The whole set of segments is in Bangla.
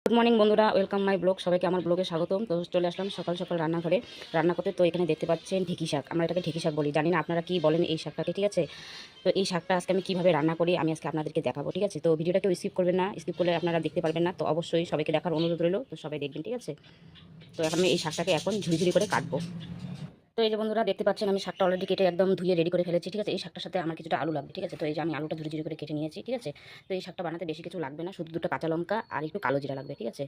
গুড মর্নিং বন্ধুরা, ওয়েলকাম মাই ব্লগ। সবাইকে আমার ব্লগে স্বাগতম। তো চলে আসলাম সকাল সকাল রান্নাঘরে রান্না করতে। তো এখানে দেখতে পাচ্ছেন ঢেঁকি শাক, আমরা এটাকে ঢেঁকি শাক বলি, জানি না আপনারা কি বলেন এই শাকটাকে, ঠিক আছে। তো এই শাকটা আজকে আমি কীভাবে রান্না করি আমি আজকে আপনাদেরকে দেখাবো, ঠিক আছে। তো ভিডিওটা কেউ স্কিপ করবেন না, স্কিপ করলে আপনারা দেখতে পারবেন না। তো অবশ্যই সবাইকে দেখার অনুরোধ রইল, তো সবাই দেখবেন, ঠিক আছে। তো এখন আমি এই শাকটাকে এখন ঝুড়ি করে কাটবো। তো এই যে বন্ধুরা দেখতে পাচ্ছেন আমি শাকটা অলরেডি কেটে একদম ধুয়ে রেডি করে ফেলেছি, ঠিক আছে। এই শাকটার সাথে আমার কিছুটা আলু লাগবে, ঠিক আছে। তো এই যে আমি আলুটা ঝুড়ি করে কেটে নিয়েছি, ঠিক আছে। তো এই শাকটা বানাতে বেশি কিছু লাগবে না, শুধু দুটো কাঁচা লঙ্কা আর একটু কালো জিরা লাগবে, ঠিক আছে।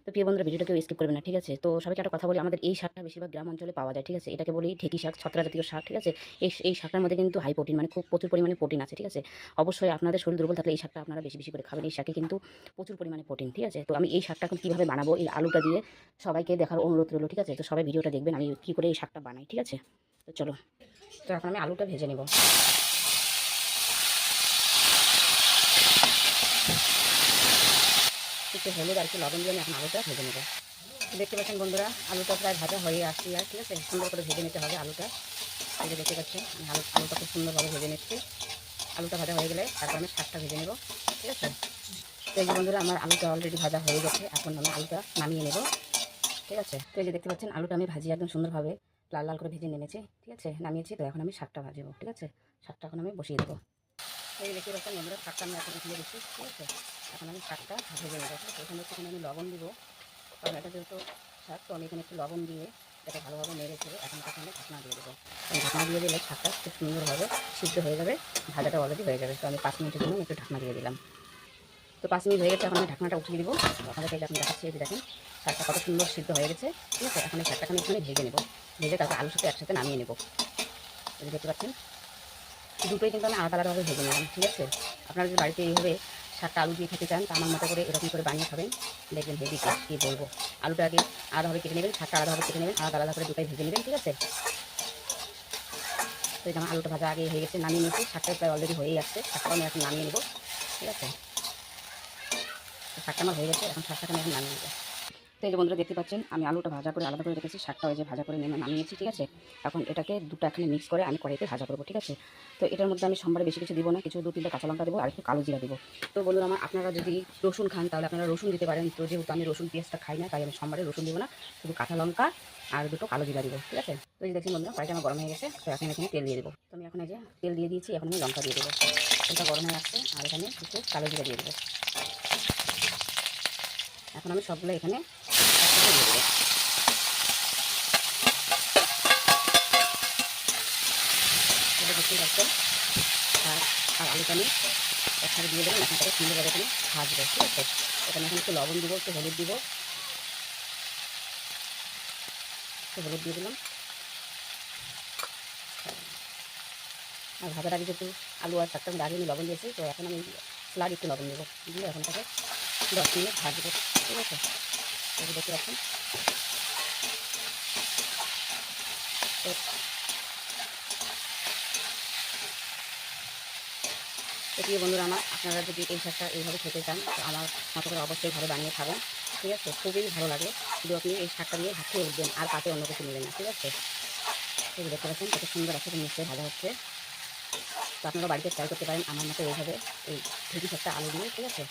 তো প্রিয় বন্ধুরা ভিডিওটা কেউ স্কিপ করবে না, ঠিক আছে। তো সবাইকে একটা কথা বলি, আমাদের এই শাকটা বেশিরভাগ গ্রাম অঞ্চলে পাওয়া যায়, ঠিক আছে। এটাকে বলি ঢেঁকি শাক, ছত্রা জাতীয় শাক, ঠিক আছে। এই শাকটার মধ্যে কিন্তু হাই প্রোটিন, মানে খুব প্রচুর পরিমাণে প্রোটিন আছে, ঠিক আছে। অবশ্যই আপনাদের শরীর দুর্বল থাকলে এই শাকটা আপনারা বেশি বেশি করে খাবেন। এই শাকে কিন্তু প্রচুর পরিমাণে প্রোটিন, ঠিক আছে। তো আমি এই শাকটা এখন কীভাবে বানাবো এই আলুটা দিয়ে সবাইকে দেখার অনুরোধ রইল, ঠিক আছে। তো সবাই ভিডিওটা দেখবেন আমি কী করে এই শাকটা বানাই, ঠিক আছে। তো চলো, তো এখন আমি আলুটা ভেজে নেব। একটু হলুদ আর একটু লবণ দিয়ে আমি এখন আলুটা ভেজে নেব। দেখতে পাচ্ছেন বন্ধুরা আলুটা প্রায় ভাজা হয়ে আসছি, আর ঠিক আছে, সুন্দর করে ভেজে নিতে হবে আলুটা। এই যে দেখতে পাচ্ছেন আমি আলুটা খুব সুন্দরভাবে ভেজে নিচ্ছি। আলুটা ভাজা হয়ে গেলে তারপর আমি শাকটা ভেজে নেব, ঠিক আছে। তো এই যে বন্ধুরা আমার আলুটা অলরেডি ভাজা হয়ে গেছে, এখন আমি আলুটা নামিয়ে নেব, ঠিক আছে। তো এই যে দেখতে পাচ্ছেন আলুটা আমি ভাজি একদম সুন্দরভাবে লাল লাল করে ভেজে নেমেছি, ঠিক আছে, নামিয়েছি। তো এখন আমি শাকটা ভাজবো, ঠিক আছে। শাকটা এখন আমি বসিয়ে দেবো। এই যে দেখতে পাচ্ছেন বন্ধুরা শাকটা আমি এখন উঠিয়ে দিচ্ছি, ঠিক আছে। এখন আমি শাকটা ভেজে নেবো, ঠিক আছে। এখানে একটুখানি আমি লবণ দিব, কারণ এটা যেহেতু শাক, তো আমি এখানে একটু লবণ দিয়ে এটা ভালোভাবে নেড়ে ছেড়ে এখন তাকে আমি ঢাকনা দিয়ে দেবো। ঢাকনা দিয়ে দিলে শাকটা খুব সুন্দরভাবে সিদ্ধ হয়ে যাবে, ভাজাটা অলরেডি হয়ে যাবে। তো আমি 5 মিনিটের জন্য একটু ঢাকনা দিয়ে দিলাম। তো 5 মিনিট হয়ে গেছে, এখন আমি ঢাকনাটা উঠিয়ে দিব। আপনাদেরকে এখন দেখাচ্ছি, এই যে দেখেন শাকটা কত সুন্দর সিদ্ধ হয়ে গেছে, ঠিক আছে। এখন এই শাকটাকে আমি এখানে ভেজে নেবো, ভেজে তারপর আলুর সাথে একসাথে নামিয়ে নেবো। এই যে দেখতে পাচ্ছেন দুটোই কিন্তু আমি আলাদা আলাদাভাবে ভেজে নিলাম, ঠিক আছে। আপনারা যদি বাড়িতে এইভাবে শাকটা আলু দিয়ে খেতে চান তা আমার মতো করে এরকম করে বানিয়ে খাবেন, দেখবেন হেভি টেস্ট। কী বলবো, আলুটা আগে আলাদাভাবে কেটে নেবেন, শাকটা আলাদাভাবে কেটে নেবেন, আলাদা আলাদা করে দুটাই ভেজে নেবেন, ঠিক আছে। তো এই যে আমার আলুটা ভাজা আগে হয়ে গেছে, নামিয়ে নিয়েছি। শাকটা প্রায় অলরেডি হয়েই আসছে, শাকটা আমি এখন নামিয়ে নেবো, ঠিক আছে। তো শাকটা আমার হয়ে গেছে, এখন শাকটাকে আমি এখন নামিয়ে নেবো। তো এই যে বন্ধুরা দেখতে পাচ্ছেন আমি আলুটা ভাজা করে আলাদা করে রেখেছি, শাকটা ওই যে ভাজা করে নামিয়েছি, ঠিক আছে। এখন এটাকে দুটো এখানে মিক্স করে আমি কড়াইতে ভাজা করবো, ঠিক আছে। তো এটার মধ্যে আমি সোমবারে বেশি কিছু দিব না, কিছু 2-3টা কাঁচা লঙ্কা দেবো আর একটু কালো জিরা দেবো। তো বন্ধুরা আপনারা যদি রসুন খান তাহলে আপনারা রসুন দিতে পারেন। তো যেহেতু আমি রসুন পেঁয়াজটা খাই না, তাই আমি সোমবারে রসুন দেবো না, শুধু কাঁচা লঙ্কা আর দুটো কালো জিরা দিব, ঠিক আছে। তো এই যে দেখছি বন্ধুরা কড়াইটা আমার গরম হয়ে গেছে, তো এখন এখানে তেল দিয়ে দেবো। তো আমি এখন এই যে তেল দিয়ে দিয়েছি, এখন আমি লঙ্কা দিয়ে দেবো। তেলটা গরম হয়ে আসছে, আর এখানে কিছু কালো জিরা দিয়ে দেবো। এখন আমি সবগুলো এখানে দিয়ে দেবো। দেখতে পাচ্ছেন আর আলুটা আমি একসাথে দিয়ে দেবেন, এখন তাকে সুন্দরভাবে এখানে ভাজবো, ঠিক আছে। এখানে এখন একটু লবণ দিব, একটু হলুদ দিব, একটু হলুদ দিয়ে দিলাম। আর ভাজার আগে যেহেতু আলু আর শাকটা আগে আমি লবণ দিয়েছি, তো এখন আমি স্লাড একটু লবণ দেবো, দিয়ে এখন তাকে 10 মিনিট ভাজবো, ঠিক আছে। দেখতে পাচ্ছেন তো প্রিয় বন্ধুরা আপনারা যদি এই শাকটা এইভাবে খেতে চান তো আমার মতো করে অবশ্যই ঘরে বানিয়ে খাবেন, ঠিক আছে। খুবই ভালো লাগে, শুধু আপনি এই শাকটা দিয়ে ভাত খেয়ে উঠবেন আর পাতে অন্য কিছু নেবেন না, ঠিক আছে। এই দেখতে পাচ্ছেন কত সুন্দর একসাথে নিশ্চয়ই ভালো হচ্ছে। তো আপনারা বাড়িতে ট্রাই করতে পারেন আমার মতো এইভাবে এই ঢেঁকি শাকটা আলু দিয়ে, ঠিক আছে।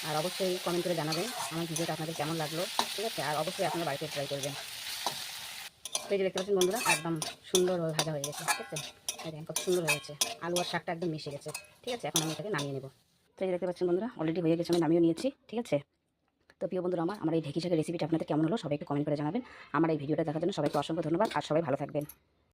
আর অবশ্যই কমেন্ট করে জানাবেন আমার ভিডিওটা আপনাদের কেমন লাগলো, ঠিক আছে। আর অবশ্যই আপনারা বাড়িতে ট্রাই করবেন। তো এই যে দেখতে পাচ্ছেন বন্ধুরা একদম সুন্দরভাবে ভাজা হয়ে গেছে, ঠিক আছে। দেখেন কত সুন্দর হয়ে গেছে, আলু আর শাকটা একদম মিশে গেছে, ঠিক আছে। এখন আমি এটাকে নামিয়ে নেব। তো এই যে দেখতে পাচ্ছেন বন্ধুরা অলরেডি হয়ে গেছে, আমি নামিয়ে নিয়েছি, ঠিক আছে। তো প্রিয় বন্ধুরা আমার এই ঢেঁকি শাকের রেসিপিটা আপনাদের কেমন হলো সবাইকে কমেন্ট করে জানাবেন। আমার এই ভিডিওটা দেখার জন্য সবাইকে অসংখ্য ধন্যবাদ, আর সবাই ভালো থাকবেন।